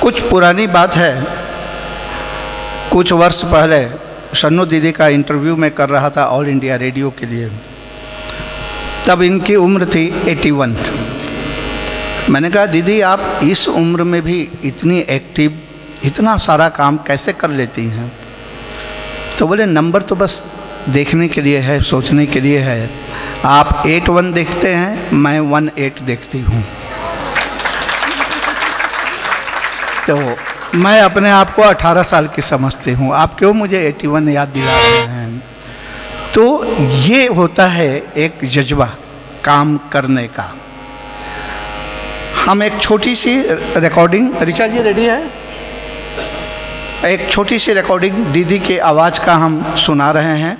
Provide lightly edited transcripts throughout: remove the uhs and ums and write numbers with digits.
कुछ पुरानी बात है, कुछ वर्ष पहले शन्नू दीदी का इंटरव्यू मैं कर रहा था ऑल इंडिया रेडियो के लिए। तब इनकी उम्र थी 81। मैंने कहा दीदी आप इस उम्र में भी इतनी एक्टिव, इतना सारा काम कैसे कर लेती हैं? तो बोले नंबर तो बस देखने के लिए है, सोचने के लिए है। आप 81 देखते हैं, मैं 18 देखती हूँ। तो मैं अपने आप को 18 साल की समझती हूँ। आप क्यों मुझे 81 याद दिला रहे हैं? तो ये होता है एक जज्बा काम करने का। हम एक छोटी सी रिकॉर्डिंग, ऋचा जी रेडी है? एक छोटी सी रिकॉर्डिंग दीदी की आवाज़ का हम सुना रहे हैं।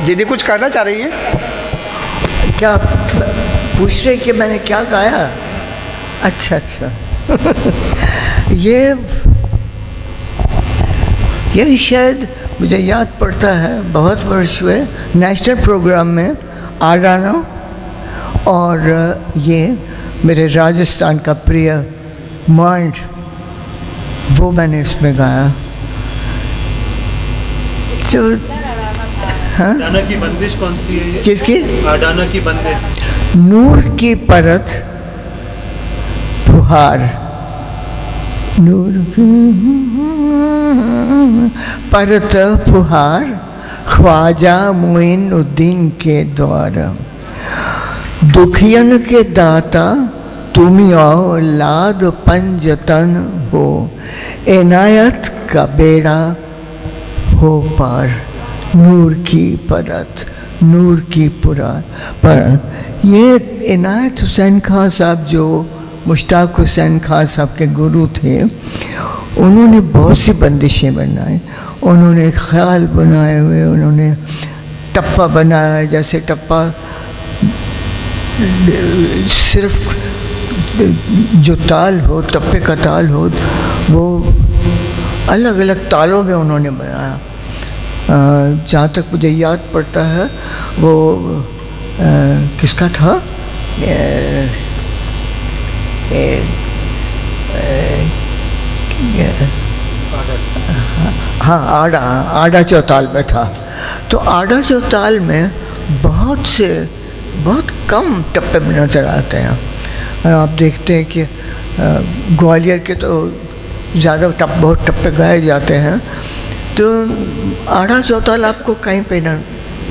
दीदी कुछ कहना चाह रही है? क्या पूछ रही कि मैंने क्या गाया? अच्छा अच्छा ये शायद मुझे याद पड़ता है, बहुत वर्ष हुए नेशनल प्रोग्राम में आ जाना, और ये मेरे राजस्थान का प्रिय मांड, वो मैंने इसमें गाया। तो हाँ? डाना की बंदिश कौन सी है ये? किसकी? डाना की बंदिश। नूर की परत फुहार, नूर की परत फुहार, ख्वाजा मोइनुद्दीन के द्वारा, दुखियन के दाता तुम औलाद पंजतन हो, इनायत का बेड़ा हो पार। नूर की परत, नूर की परत। ये इनायत हुसैन खां साहब जो मुश्ताक हुसैन खां साहब के गुरु थे, उन्होंने बहुत सी बंदिशें बनाई। उन्होंने ख्याल बनाए हुए, उन्होंने टप्पा बनाया, जैसे टप्पा सिर्फ जो ताल हो, टप्पे का ताल हो, वो अलग अलग तालों में उन्होंने बनाया। जहाँ तक मुझे याद पड़ता है वो किसका था, हाँ, आड़ा चौताल में था। तो आड़ा चौताल में बहुत कम टप्पे नज़र आते हैं। और आप देखते हैं कि ग्वालियर के तो ज़्यादा बहुत टप्पे गाए जाते हैं, तो आड़ा चौताल आपको कहीं पे ना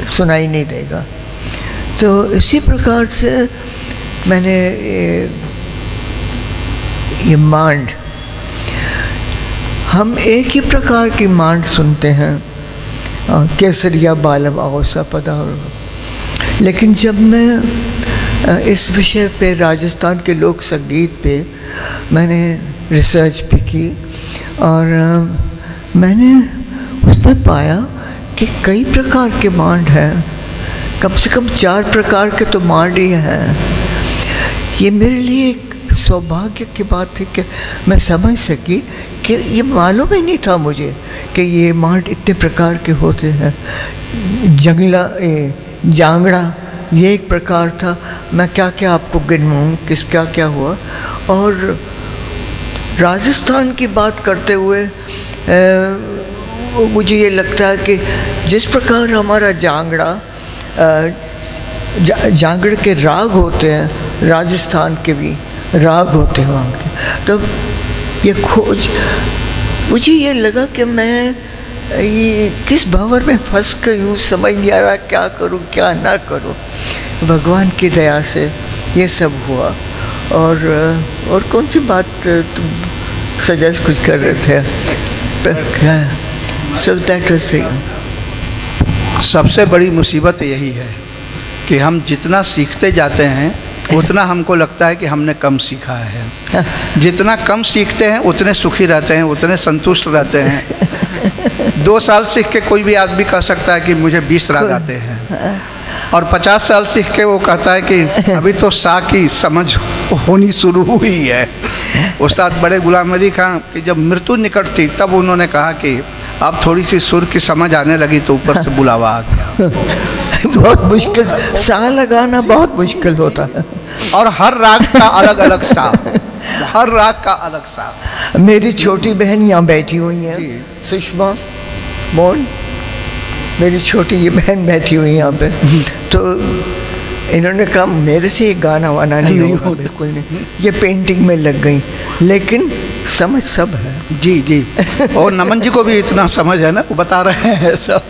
सुनाई नहीं देगा। तो इसी प्रकार से मैंने ये मांड, हम एक ही प्रकार की मांड सुनते हैं, केसरिया बालम आवसा पधारो। लेकिन जब मैं इस विषय पे, राजस्थान के लोक संगीत पे मैंने रिसर्च भी की, और मैंने उसमें पाया कि कई प्रकार के मांड हैं, कम से कम 4 प्रकार के तो मांड ही हैं। ये मेरे लिए एक सौभाग्य की बात थी कि मैं समझ सकी कि ये मालूम ही नहीं था मुझे कि ये मांड इतने प्रकार के होते हैं। जांगड़ा ये एक प्रकार था। मैं क्या क्या आपको गिनवाऊँ क्या क्या हुआ। और राजस्थान की बात करते हुए मुझे ये लगता है कि जिस प्रकार हमारा जांगड़ा, जांगड़ के राग होते हैं, राजस्थान के भी राग होते हैं वहाँ के। तो ये खोज, मुझे ये लगा कि मैं ये किस भंवर में फंस गई हूँ, समझ नहीं आ रहा क्या करूँ क्या ना करूँ। भगवान की दया से ये सब हुआ। और कौन सी बात तुम सजेस्ट कुछ कर रहे थे? So that was the... सबसे बड़ी मुसीबत यही है कि हम जितना सीखते जाते हैं उतना हमको लगता है कि हमने कम सीखा है। जितना कम सीखते हैं उतने सुखी रहते हैं, उतने संतुष्ट रहते हैं। 2 साल सीख के कोई भी आदमी कह सकता है कि मुझे 20 राग आते हैं, और 50 साल सीख के वो कहता है कि अभी तो सा की समझ होनी शुरू हुई है। उस्ताद बड़े गुलाम अली खां की जब मृत्यु निकट थी तब उन्होंने कहा कि अब थोड़ी सी सुर की समझ आने लगी, तो ऊपर से बुलावा आ गया। बहुत मुश्किल, सा लगाना बहुत मुश्किल होता है। और हर राग का अलग अलग सा, हर राग का अलग सा। मेरी छोटी बहन यहाँ बैठी हुई है, सुषमा मोहन, मेरी छोटी ये बहन बैठी हुई है यहाँ पे। तो इन्होंने कहा मेरे से ये गाना वाना नहीं होगा, बिल्कुल नहीं। ये पेंटिंग में लग गई, लेकिन समझ सब है। जी जी, और नमन जी को भी इतना समझ है ना, वो बता रहे हैं सब।